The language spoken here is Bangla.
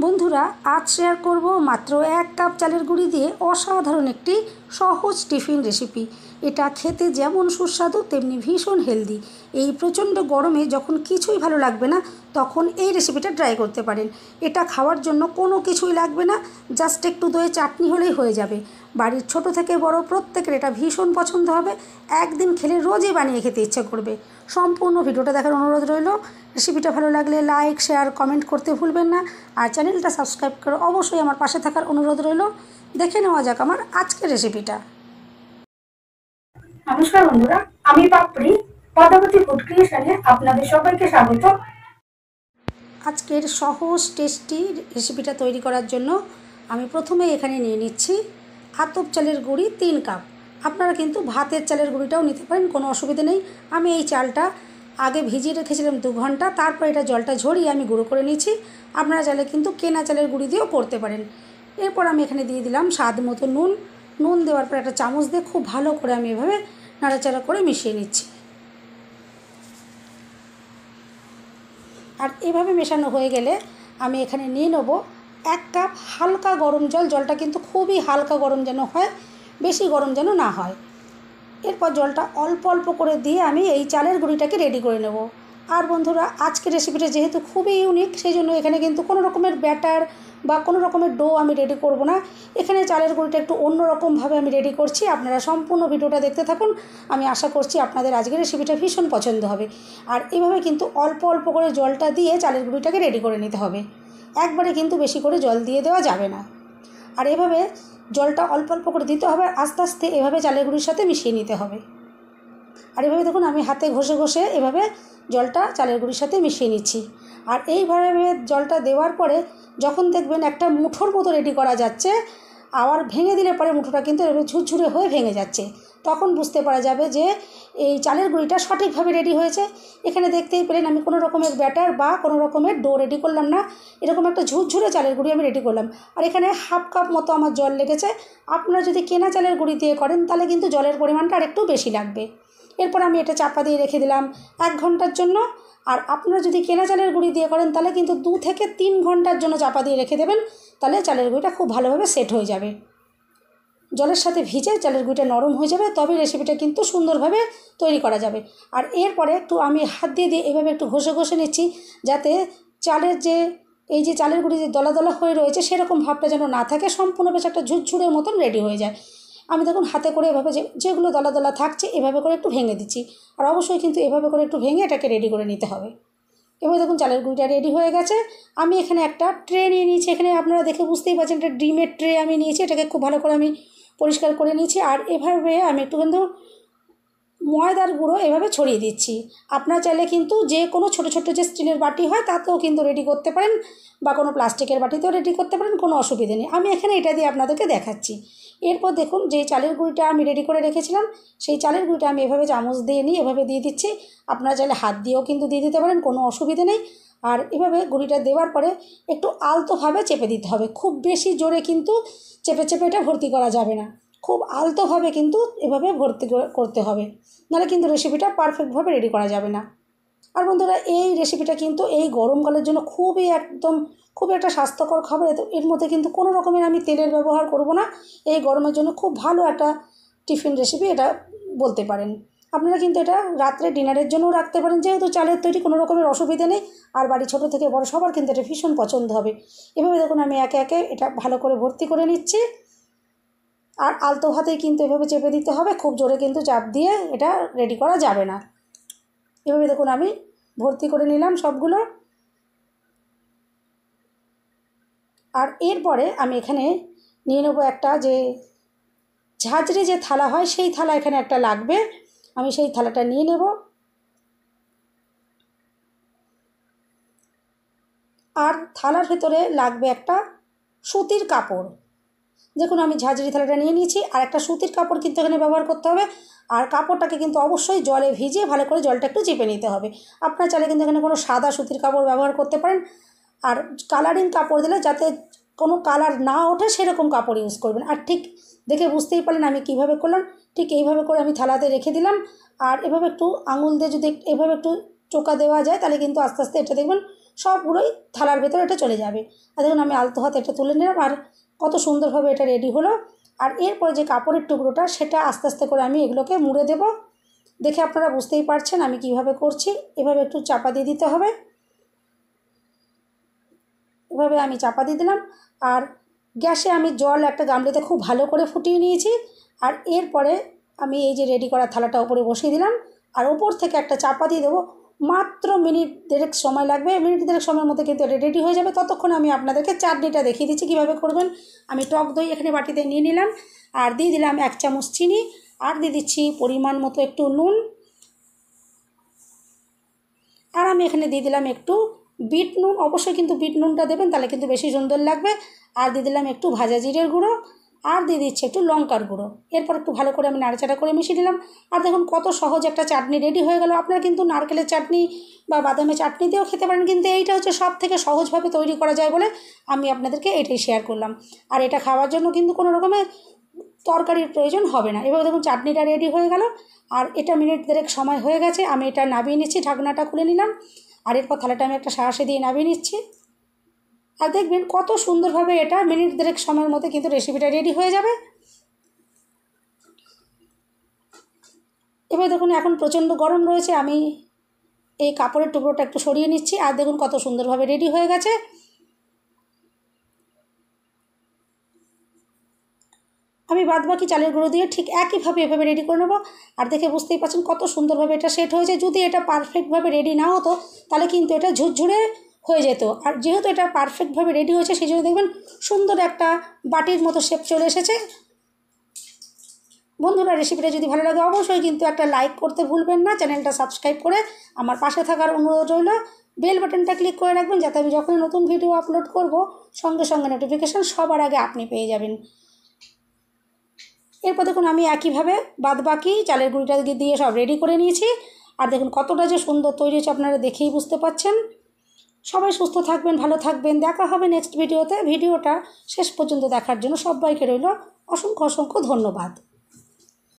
বন্ধুরা, আজ শেয়ার করব মাত্র 1 কাপ চালের গুঁড়ি দিয়ে অসাধারণ একটি সহজ টিফিন রেসিপি। এটা খেতে যেমন সুস্বাদু তেমনি ভীষণ হেলদি। এই প্রচণ্ড গরমে যখন কিছুই ভালো লাগবে না তখন এই রেসিপিটা ট্রাই করতে পারেন। এটা খাওয়ার জন্য কোনো কিছুই লাগবে না, জাস্ট একটু দই চাটনি হলেই হয়ে যাবে। বাড়ির ছোট থেকে বড় প্রত্যেকের এটা ভীষণ পছন্দ হবে। একদিন খেলে রোজই বানিয়ে খেতে ইচ্ছে করবে। সম্পূর্ণ ভিডিওটা দেখার অনুরোধ রইল। রেসিপিটা ভালো লাগলে লাইক, শেয়ার, কমেন্ট করতে ভুলবেন না। আর চ্যানেলটা সাবস্ক্রাইব করে অবশ্যই আমার পাশে থাকার অনুরোধ রইল। দেখে নেওয়া যাক আমার আজকের রেসিপিটা। নমস্কার বন্ধুরা, আমি পাপড়ি পদ্মাবতী ফুড ক্রিয়েশনে আপনাদের সবাইকে স্বাগত। আজকের সহজ টেস্টি রেসিপিটা তৈরি করার জন্য আমি প্রথমে এখানে নিয়ে নিচ্ছি আতপ চালের গুঁড়ি 3 কাপ। আপনারা কিন্তু ভাতের চালের গুঁড়িটাও নিতে পারেন, কোনো অসুবিধা নেই। আমি এই চালটা আগে ভিজিয়ে রেখেছিলাম 2 ঘন্টা, তারপর এটা জলটা ঝরিয়ে আমি গুঁড়ো করে নিয়েছি। আপনারা চাইলে কিন্তু কেনা চালের গুঁড়ি দিয়েও করতে পারেন। এরপর আমি এখানে দিয়ে দিলাম স্বাদ মতো নুন দেওয়ার পর একটা চামচ দিয়ে খুব ভালো করে আমি এভাবে নাড়াচাড়া করে মিশিয়ে নিচ্ছি। আর এভাবে মেশানো হয়ে গেলে আমি এখানে নিয়ে নেব 1 কাপ হালকা গরম জল। জলটা কিন্তু খুবই হালকা গরম যেন হয়, বেশি গরম যেন না হয়। এরপর জলটা অল্প অল্প করে দিয়ে আমি এই চালের গুঁড়িটাকে রেডি করে নেব। আর বন্ধুরা, আজকের রেসিপিটা যেহেতু খুবই ইউনিক, সেই জন্য এখানে কিন্তু কোনো রকমের ব্যাটার বা কোনো রকমের ডো আমি রেডি করব না। এখানে চালের গুঁড়িটা একটু অন্যরকমভাবে আমি রেডি করছি। আপনারা সম্পূর্ণ ভিডিওটা দেখতে থাকুন। আমি আশা করছি আপনাদের আজকের রেসিপিটা ভীষণ পছন্দ হবে। আর এইভাবে কিন্তু অল্প অল্প করে জলটা দিয়ে চালের গুঁড়িটাকে রেডি করে নিতে হবে। একবারে কিন্তু বেশি করে জল দিয়ে দেওয়া যাবে না। আর এভাবে জলটা অল্প অল্প করে দিতে হবে, আস্তে আস্তে এভাবে চালের গুঁড়ির সাথে মিশিয়ে নিতে হবে। আর এভাবে দেখুন আমি হাতে ঘষে ঘষে এভাবে জলটা চালের গুঁড়ির সাথে মিশিয়ে নিচ্ছি। আর এইভাবে জলটা দেওয়ার পরে যখন দেখবেন একটা মুঠোর মতো রেডি করা যাচ্ছে, আবার ভেঙে দিলে পরে মুঠোটা কিন্তু এভাবে ঝুরঝুরে হয়ে ভেঙে যাচ্ছে, তখন বুঝতে পারা যাবে যে এই চালের গুঁড়িটা সঠিকভাবে রেডি হয়েছে। এখানে দেখতেই পেলেন আমি কোনো রকমের ব্যাটার বা কোনো রকমের ডো রেডি করলাম না, এরকম একটা ঝুরঝুরে চালের গুঁড়ি আমি রেডি করলাম। আর এখানে হাফ কাপ মতো আমার জল লেগেছে। আপনারা যদি কেনা চালের গুঁড়ি দিয়ে করেন তাহলে কিন্তু জলের পরিমাণটা আরেকটু বেশি লাগবে। এরপর আমি এটা চাপা দিয়ে রেখে দিলাম 1 ঘন্টার জন্য। আর আপনারা যদি কেনা চালের গুঁড়ি দিয়ে করেন তাহলে কিন্তু 2 থেকে 3 ঘন্টার জন্য চাপা দিয়ে রেখে দেবেন, তাহলে চালের গুঁড়িটা খুব ভালোভাবে সেট হয়ে যাবে। জলের সাথে ভিজে চালের গুঁড়িটা নরম হয়ে যাবে, তবে রেসিপিটা কিন্তু সুন্দরভাবে তৈরি করা যাবে। আর এরপরে একটু আমি হাত দিয়ে এভাবে একটু ঘষে ঘষে নিচ্ছি, যাতে চালের যে এই যে চালের গুঁড়ি যে দলা দলা হয়ে রয়েছে সেরকম ভাবটা যেন না থাকে, সম্পূর্ণ বেশ একটা ঝুরঝুরের মতন রেডি হয়ে যায়। আমি দেখুন হাতে করে এভাবে যেগুলো দলা দলা থাকছে এভাবে করে একটু ভেঙে দিচ্ছি। আর অবশ্যই কিন্তু এভাবে করে একটু ভেঙে এটাকে রেডি করে নিতে হবে। এবার দেখুন চালের গুঁড়িটা রেডি হয়ে গেছে। আমি এখানে একটা ট্রে নিয়ে নিয়েছি। এখানে আপনারা দেখে বুঝতেই পারছেন একটা ডিমের ট্রে আমি নিয়েছি। এটাকে খুব ভালো করে আমি পরিষ্কার করে নিয়েছি। আর এভাবে আমি একটু কিন্তু ময়দার গুঁড়ো এভাবে ছড়িয়ে দিচ্ছি। আপনারা চাইলে কিন্তু যে কোনো ছোটো ছোটো যে স্টিলের বাটি হয় তাতেও কিন্তু রেডি করতে পারেন, বা কোনো প্লাস্টিকের বাটিতেও রেডি করতে পারেন, কোনো অসুবিধে নেই। আমি এখানে এটা দিয়ে আপনাদেরকে দেখাচ্ছি। এরপর দেখুন যে চালের গুঁড়িটা আমি রেডি করে রেখেছিলাম, সেই চালের গুঁড়িটা আমি এভাবে চামচ দিয়ে নিয়ে এভাবে দিয়ে দিচ্ছি। আপনারা চাইলে হাত দিয়েও কিন্তু দিয়ে দিতে পারেন, কোনো অসুবিধে নেই। আর এভাবে গুঁড়িটা দেওয়ার পরে একটু আলতোভাবে চেপে দিতে হবে, খুব বেশি জোরে কিন্তু চেপে চেপে এটা ভর্তি করা যাবে না। খুব আলতোভাবে কিন্তু এভাবে ভর্তি করতে হবে, নাহলে কিন্তু রেসিপিটা পারফেক্টভাবে রেডি করা যাবে না। আর বন্ধুরা, এই রেসিপিটা কিন্তু এই গরমকালের জন্য খুবই একটা স্বাস্থ্যকর খাবার। এর মধ্যে কিন্তু কোনো রকমের আমি তেলের ব্যবহার করব না। এই গরমের জন্য খুব ভালো একটা টিফিন রেসিপি এটা বলতে পারেন। আপনারা কিন্তু এটা রাত্রে ডিনারের জন্যও রাখতে পারেন, যেহেতু চালের তৈরি, কোনো রকমের অসুবিধা নেই। আর বাড়ি ছোটো থেকে বড় সবার কিন্তু এটা ভীষণ পছন্দ হবে। এভাবে দেখুন আমি একে একে এটা ভালো করে ভর্তি করে নিচ্ছি। আর আলতো হাতেই কিন্তু এভাবে চেপে দিতে হবে, খুব জোরে কিন্তু চাপ দিয়ে এটা রেডি করা যাবে না। এভাবে দেখুন আমি ভর্তি করে নিলাম সবগুলো। আর এরপরে আমি এখানে নিয়ে নেবো একটা যে ঝাঁঝরি যে থালা হয়, সেই থালা এখানে একটা লাগবে। আমি সেই থালাটা নিয়ে নেব। আর থালার ভেতরে লাগবে একটা সুতির কাপড়। দেখুন আমি ঝাঁঝরি থালাটা নিয়ে নিয়েছি, আর একটা সুতির কাপড় কিন্তু এখানে ব্যবহার করতে হবে। আর কাপড়টাকে কিন্তু অবশ্যই জলে ভিজিয়ে ভালো করে জলটা একটু চেপে নিতে হবে। আপনার চাইলে কিন্তু এখানে কোনো সাদা সুতির কাপড় ব্যবহার করতে পারেন। আর কালারিং কাপড় দিলে যাতে কোনো কালার না ওঠে সেরকম কাপড় ইউজ করবেন। আর ঠিক দেখে বুঝতেই পারলেন আমি কীভাবে করলাম। ঠিক এইভাবে করে আমি থালাতে রেখে দিলাম। আর এভাবে একটু আঙুল দিয়ে যদি এভাবে একটু চোকা দেওয়া যায় তাহলে কিন্তু আস্তে আস্তে এটা দেখবেন সবগুলোই থালার ভেতরে এটা চলে যাবে। আর দেখুন আমি আলতো হাতে এটা তুলে নিলাম, আর কত সুন্দরভাবে এটা রেডি হলো। আর এরপর যে কাপড়ের টুকরোটা সেটা আস্তে আস্তে করে আমি এগুলোকে মুড়ে দেব। দেখে আপনারা বুঝতেই পারছেন আমি কিভাবে করছি। এভাবে একটু চাপা দিয়ে দিতে হবে, এভাবে আমি চাপা দিয়ে দিলাম। আর গ্যাসে আমি জল একটা গামলিতে খুব ভালো করে ফুটিয়ে নিয়েছি। আর এরপরে আমি এই যে রেডি করা থালাটা উপরে বসিয়ে দিলাম, আর ওপর থেকে একটা চাপা দিয়ে দেবো। মাত্র মিনিট দেড়েক সময় লাগবে, মিনিট দেড়েক সময়ের মধ্যে কিন্তু এটা রেডি হয়ে যাবে। ততক্ষণ আমি আপনাদেরকে চাটনিটা দেখিয়ে দিচ্ছি কীভাবে করবেন। আমি টক দই এখানে বাটিতে নিয়ে নিলাম, আর দিয়ে দিলাম 1 চামচ চিনি, আর দিয়ে দিচ্ছি পরিমাণ মতো একটু নুন, আর আমি এখানে দিয়ে দিলাম একটু বিট নুন। অবশ্যই কিন্তু বিট নুনটা দেবেন, তাহলে কিন্তু বেশি সুন্দর লাগবে। আর দিয়ে দিলাম একটু ভাজা জিরের গুঁড়ো, আর দিয়ে দিচ্ছি একটু লঙ্কার গুঁড়ো। এরপর একটু ভালো করে আমি নাড়াচাড়া করে মিশিয়ে দিলাম। আর দেখুন কত সহজ একটা চাটনি রেডি হয়ে গেল। আপনারা কিন্তু নারকেলের চাটনি বা বাদামের চাটনি দিয়েও খেতে পারেন, কিন্তু এইটা হচ্ছে সব থেকে সহজভাবে তৈরি করা যায় বলে আমি আপনাদেরকে এটাই শেয়ার করলাম। আর এটা খাওয়ার জন্য কিন্তু কোনো রকমের তরকারির প্রয়োজন হবে না। এবার দেখুন চাটনিটা রেডি হয়ে গেল, আর এটা মিনিট দেড়েক সময় হয়ে গেছে। আমি এটা নামিয়ে নিচ্ছি, ঢাকনাটা খুলে নিলাম। আর এরপর থালাটা আমি একটা শাঁসে দিয়ে নামিয়ে নিচ্ছি। আর দেখবেন কত সুন্দরভাবে এটা মিনিট দেড়েক সময়ের মধ্যে কিন্তু রেসিপিটা রেডি হয়ে যাবে। এবার দেখুন এখন প্রচণ্ড গরম রয়েছে, আমি এই কাপড়ের টুকরোটা একটু সরিয়ে নিচ্ছি। আর দেখুন কত সুন্দরভাবে রেডি হয়ে গেছে। আমি বাদবাকি চালের গুঁড়ো দিয়ে ঠিক একইভাবে এভাবে রেডি করে নেবো। আর দেখে বুঝতেই পারছেন কত সুন্দরভাবে এটা সেট হয়েছে। যদি এটা পারফেক্টভাবে রেডি না হতো তাহলে কিন্তু এটা ঝুরঝুরে হয়ে যেত। আর যেহেতু এটা পারফেক্টভাবে রেডি হয়েছে সেই জন্য দেখবেন সুন্দর একটা বাটির মতো শেপ চলে এসেছে। বন্ধুরা রেসিপিটা যদি ভালো লাগে অবশ্যই কিন্তু একটা লাইক করতে ভুলবেন না। চ্যানেলটা সাবস্ক্রাইব করে আমার পাশে থাকার অনুরোধ রইল। বেল বাটনটা ক্লিক করে রাখবেন যাতে আমি যখন নতুন ভিডিও আপলোড করব সঙ্গে সঙ্গে নোটিফিকেশান সবার আগে আপনি পেয়ে যাবেন। এরপর দেখুন আমি একইভাবে বাদবাকি চালের গুঁড়িটা দিয়ে সব রেডি করে নিয়েছি। আর দেখুন কতটা যে সুন্দর তৈরি হয়েছে আপনারা দেখেই বুঝতে পারছেন। সবাই সুস্থ থাকবেন, ভালো থাকবেন। দেখা হবে নেক্সট ভিডিওতে। ভিডিওটা শেষ পর্যন্ত দেখার জন্য সবাইকে রইল অসংখ্য অসংখ্য ধন্যবাদ।